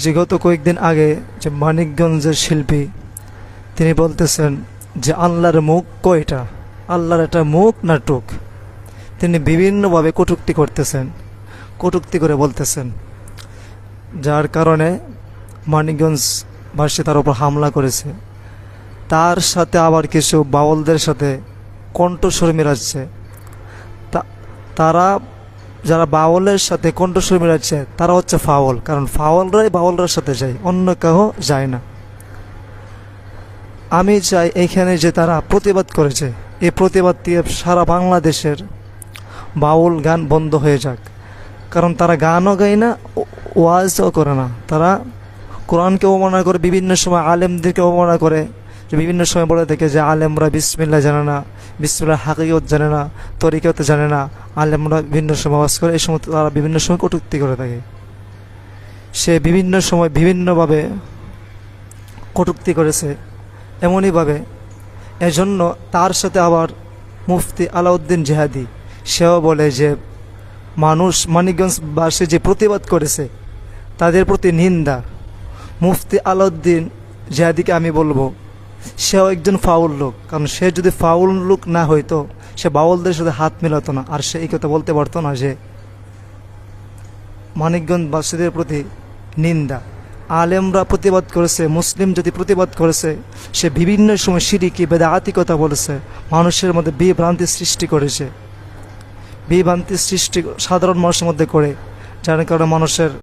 যে গত কয়েকদিন আগে যে মানিকগঞ্জের শিল্পী তিনি বলতেছেন যে আল্লাহর মুখ কয়টা, আল্লাহর একটা মুখ না টুক। তিনি বিভিন্নভাবে কটূক্তি করতেছেন, কটূক্তি করে বলতেছেন, যার কারণে মানিকগঞ্জবাসী তার উপর হামলা করেছে। তার সাথে আবার কিছু বাউলদের সাথে কণ্ঠস্বর মিলাচ্ছে। তারা যারা বাউলের সাথে কণ্ঠস্বর মিলাচ্ছে তারা হচ্ছে ফাউল, কারণ ফাউলরাই বাউলরার সাথে যায়, অন্য কেউ যায় না। আমি চাই এইখানে যে তারা প্রতিবাদ করেছে, এই প্রতিবাদ দিয়ে সারা বাংলাদেশের বাউল গান বন্ধ হয়ে যাক। কারণ তারা গানও গায় না, ওয়াজও করে না, তারা কোরআনকে অবমাননা করে, বিভিন্ন সময় আলেমদেরকে অবমাননা করে। বিভিন্ন সময় বলে থাকে যে আলেমরা বিসমিল্লাহ জানে না, বিসমিল্লাহ হাকিকত জানে না, তরিকত জানে না, আলেমরা বিভিন্ন সময় ওয়াজ করে। এই সময় তারা বিভিন্ন সময় কটূক্তি করে থাকে। সে বিভিন্ন সময় বিভিন্নভাবে কটূক্তি করেছে এমনইভাবে। এজন্য তার সাথে আবার মুফতি আলাউদ্দিন জিহাদি সেও বলে যে মানুষ মানিকগঞ্জবাসী যে প্রতিবাদ করেছে তাদের প্রতি নিন্দা। মুফতি আলাউদ্দিন জিহাদিকে আমি বলবো সেও একজন ফাউল লোক, কারণ সে যদি ফাউল লোক না হইতো সে বাউলদের সাথে হাত মিলাতো না, আর সে এই কথা বলতে পারতো না যে মানিকগঞ্জবাসীদের প্রতি নিন্দা। আলেমরা প্রতিবাদ করেছে, মুসলিম যদি প্রতিবাদ করেছে, সে বিভিন্ন সময় শিরকি বেদাতি কথা বলেছে, মানুষের মধ্যে বিভ্রান্তি সৃষ্টি করেছে, বিভ্রান্তি সৃষ্টি সাধারণ মানুষের মধ্যে করে, যার কারণে মানুষের